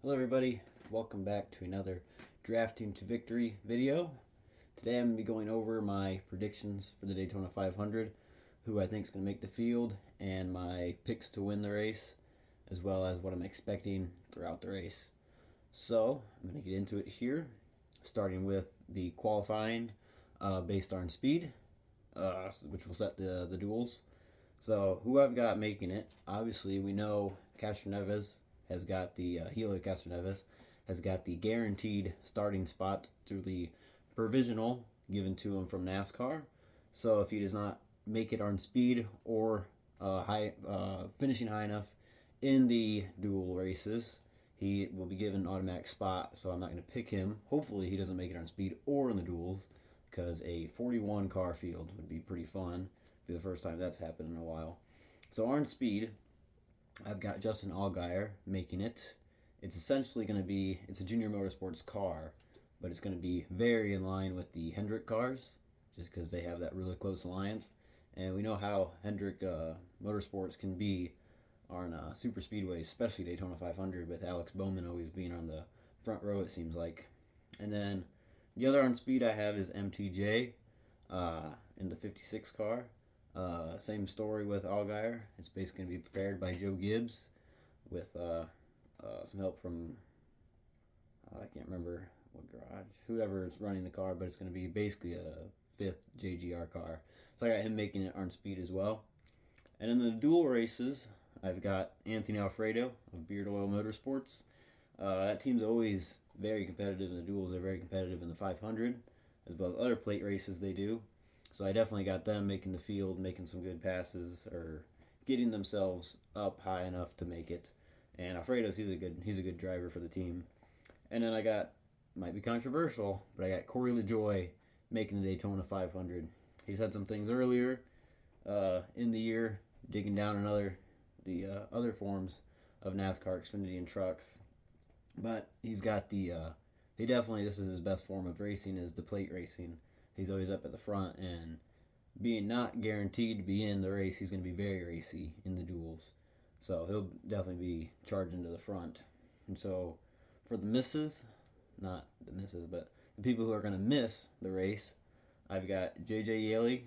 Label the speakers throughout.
Speaker 1: Hello everybody, welcome back to another Drafting to Victory video. Today I'm going to be going over my predictions for the Daytona 500, who I think is going to make the field, and my picks to win the race, as well as what I'm expecting throughout the race. So I'm going to get into it here, starting with the qualifying based on speed, which will set the duels. So who I've got making it, obviously we know Castroneves has got the Helio Castroneves has got the guaranteed starting spot through the provisional given to him from NASCAR. So if he does not make it on speed or finishing high enough in the dual races, he will be given an automatic spot. So I'm not going to pick him. Hopefully he doesn't make it on speed or in the duels, because a 41 car field would be pretty fun. It'd be the first time that's happened in a while. So on speed, I've got Justin Allgaier making it. It's essentially going to be, it's a Junior Motorsports car, but it's going to be very in line with the Hendrick cars, just because they have that really close alliance. And we know how Hendrick Motorsports can be on super speedways, especially Daytona 500, with Alex Bowman always being on the front row, it seems like. And then the other on speed I have is MTJ in the 56 car. Same story with Allgaier. It's basically going to be prepared by Joe Gibbs with some help from, I can't remember what garage, whoever is running the car, but it's going to be basically a fifth JGR car. So I got him making it on speed as well. And in the dual races, I've got Anthony Alfredo of Beard Oil Motorsports. That team's always very competitive in the duels. They're very competitive in the 500, as well as other plate races they do. So I definitely got them making the field, making some good passes, or getting themselves up high enough to make it. And Alfredo's, he's a good driver for the team. And then I got, might be controversial, but I got Corey LaJoie making the Daytona 500. He's had some things earlier in the year, digging down in the other forms of NASCAR, Xfinity, and trucks. But he's got this is his best form of racing, is the plate racing. He's always up at the front, and being not guaranteed to be in the race, he's going to be very racy in the duels. So he'll definitely be charging to the front. And so for the misses, not the misses, but the people who are going to miss the race, I've got J.J. Yaley.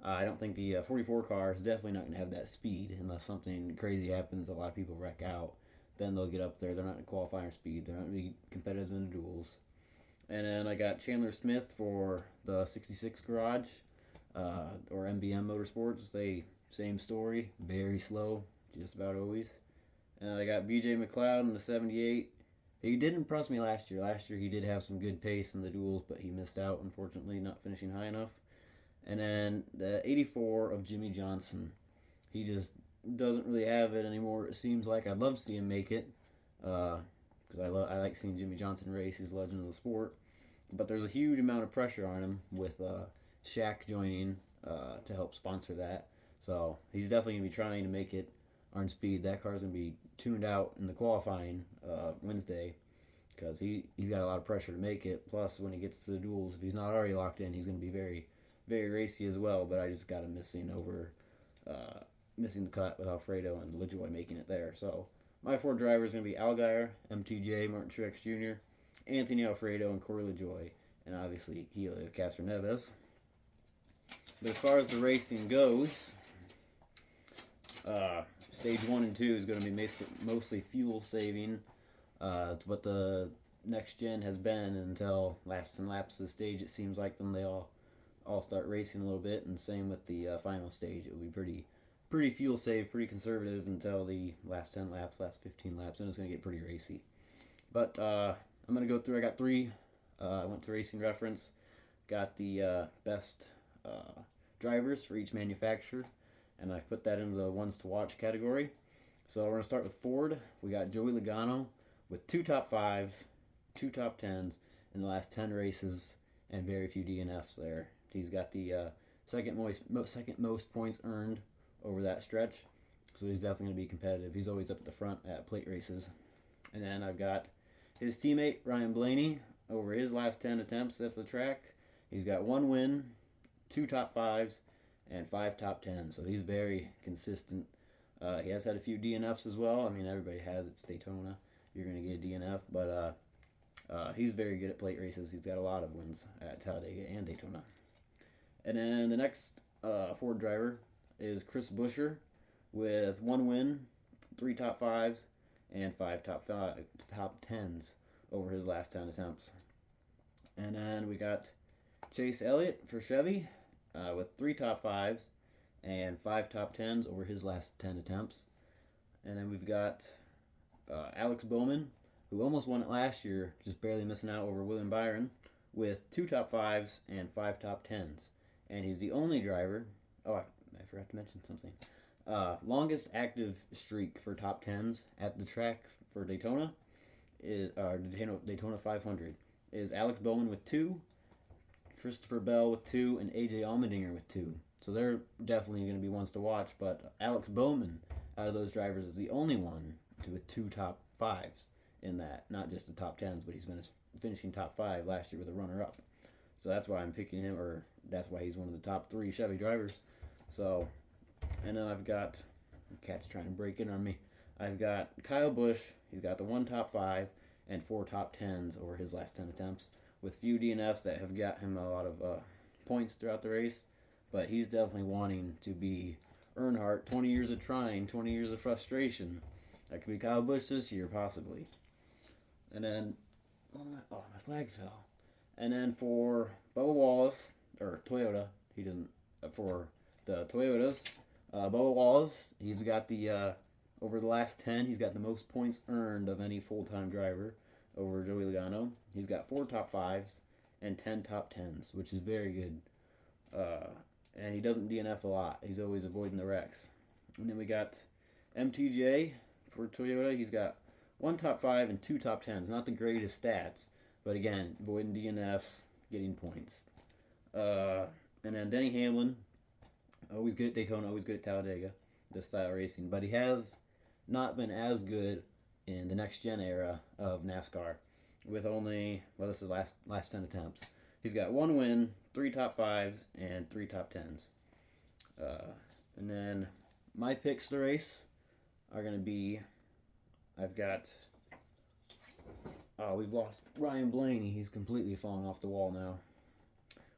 Speaker 1: I don't think the 44 car is definitely not going to have that speed unless something crazy happens. A lot of people wreck out. Then they'll get up there. They're not going to qualify for speed. They're not going to be competitive in the duels. And then I got Chandler Smith for the 66 garage, or MBM Motorsports. Same story, very slow, just about always. And I got BJ McLeod in the 78. He did impress me last year. Last year he did have some good pace in the duels, but he missed out, unfortunately, not finishing high enough. And then the 84 of Jimmy Johnson. He just doesn't really have it anymore, it seems like. I'd love to see him make it, because I like seeing Jimmy Johnson race. He's a legend of the sport. But there's a huge amount of pressure on him with Shaq joining to help sponsor that. So he's definitely going to be trying to make it on speed. That car's going to be tuned out in the qualifying Wednesday, because he's got a lot of pressure to make it. Plus, when he gets to the duels, if he's not already locked in, he's going to be very, very racy as well. But I just got him missing the cut with Alfredo and LaJoie making it there. So my four drivers are going to be Allgaier, MTJ, Martin Truex Jr., Anthony Alfredo, and Corey LaJoie, and obviously Helio Castroneves. But as far as the racing goes, stage 1 and 2 is going to be mostly fuel saving. It's what the next gen has been until last 10 laps of the stage. It seems like then they all start racing a little bit, and same with the final stage. It will be pretty fuel save, pretty conservative until the last 10 laps, last 15 laps, and it's going to get pretty racy. But I'm going to go through. I got three. I went to Racing Reference, got the best drivers for each manufacturer, and I put that into the ones to watch category. So we're going to start with Ford. We got Joey Logano with 2 top 5s, 2 top 10s in the last 10 races, and very few DNFs there. He's got the second most points earned over that stretch, so he's definitely going to be competitive. He's always up at the front at plate races. And then I've got his teammate, Ryan Blaney, over his last 10 attempts at the track. He's got 1 win, 2 top 5s, and 5 top 10s. So he's very consistent. He has had a few DNFs as well. I mean, everybody has. It's Daytona. you're going to get a DNF. But he's very good at plate races. He's got a lot of wins at Talladega and Daytona. And then the next Ford driver is Chris Buescher with 1 win, 3 top 5s, and 5 top 10s over his last 10 attempts. And then we got Chase Elliott for Chevy with 3 top 5s and 5 top 10s over his last 10 attempts. And then we've got Alex Bowman, who almost won it last year, just barely missing out over William Byron, with 2 top 5s and 5 top 10s. And he's the only driver. Oh, I forgot to mention something. Longest active streak for top 10s at the track for Daytona is Daytona 500 is Alex Bowman with 2, Christopher Bell with 2, and AJ Allmendinger with 2. So they're definitely going to be ones to watch. But Alex Bowman, out of those drivers, is the only one with 2 top 5s in that. Not just the top 10s, but he's been finishing top 5 last year with a runner-up. So that's why I'm picking him, or that's why he's one of the top 3 Chevy drivers. So, and then I've got, the cat's trying to break in on me. I've got Kyle Busch. He's got the 1 top 5 and 4 top 10s over his last 10 attempts, with few DNFs that have got him a lot of points throughout the race. But he's definitely wanting to be Earnhardt. 20 years of trying, 20 years of frustration. That could be Kyle Busch this year, possibly. And then, my flag fell. And then for Bubba Wallace, or Toyota, he doesn't, for the Toyotas, Bubba Wallace, he's got the, over the last 10, he's got the most points earned of any full-time driver over Joey Logano. He's got 4 top 5s and 10 top 10s, which is very good. And he doesn't DNF a lot. He's always avoiding the wrecks. And then we got MTJ for Toyota. He's got 1 top 5 and 2 top 10s. Not the greatest stats, but again, avoiding DNFs, getting points. And then Denny Hamlin, always good at Daytona, always good at Talladega, this style of racing. But he has not been as good in the next-gen era of NASCAR, with only, well, this is last 10 attempts. He's got 1 win, 3 top 5s, and 3 top 10s. And then my picks for the race are going to be, I've got, we've lost Ryan Blaney. He's completely fallen off the wall now.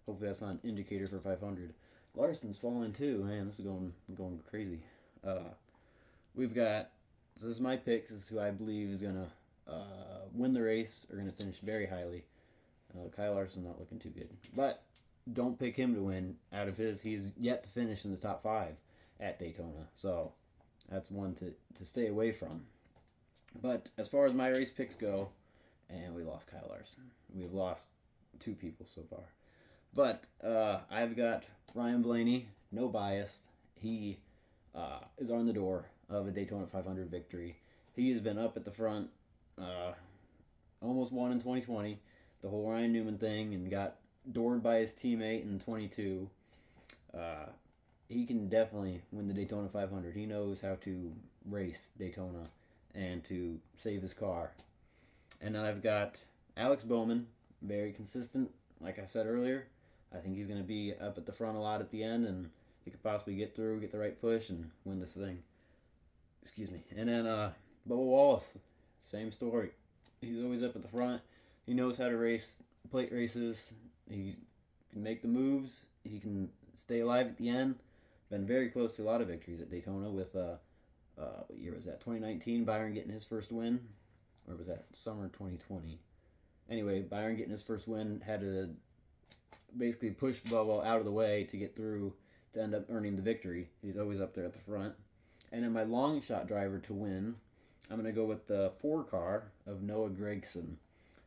Speaker 1: Hopefully that's not an indicator for 500. Larson's falling too. Man, this is going crazy. We've got, so this is my picks. This is who I believe is going to win the race or going to finish very highly. Kyle Larson's not looking too good. But don't pick him to win. Out of his, he's yet to finish in the top 5 at Daytona. So that's one to stay away from. But as far as my race picks go, and we lost Kyle Larson. We've lost 2 people so far. But I've got Ryan Blaney, no bias. He is on the door of a Daytona 500 victory. He has been up at the front, almost won in 2020, the whole Ryan Newman thing, and got doored by his teammate in 22. He can definitely win the Daytona 500. He knows how to race Daytona and to save his car. And then I've got Alex Bowman, very consistent, like I said earlier. I think he's going to be up at the front a lot at the end, and he could possibly get through, get the right push, and win this thing. Excuse me. And then Bubba Wallace, same story. He's always up at the front. He knows how to race plate races. He can make the moves. He can stay alive at the end. Been very close to a lot of victories at Daytona with, what year was that? 2019, Byron getting his first win. Or was that summer 2020? Anyway, Byron getting his first win, had to basically push Bubba out of the way to get through to end up earning the victory. He's always up there at the front. And then my long shot driver to win, I'm going to go with the 4 car of Noah Gragson.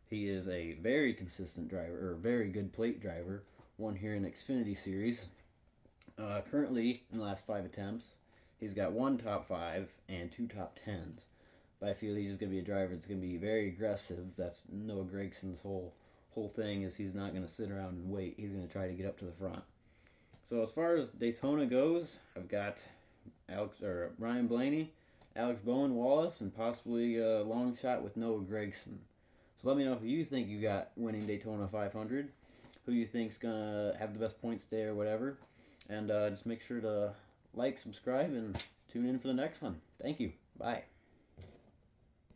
Speaker 1: He is a very consistent driver, or very good plate driver, won here in Xfinity Series. Currently, in the last 5 attempts, he's got 1 top 5 and 2 top 10s. But I feel he's just going to be a driver that's going to be very aggressive. That's Noah Gragson's whole thing, is he's not going to sit around and wait. He's going to try to get up to the front. So as far as Daytona goes, I've got Ryan Blaney, Alex Bowman Wallace, and possibly a long shot with Noah Gragson. So let me know who you think you got winning Daytona 500, who you think's going to have the best points day or whatever. And just make sure to like, subscribe, and tune in for the next one. Thank you. Bye.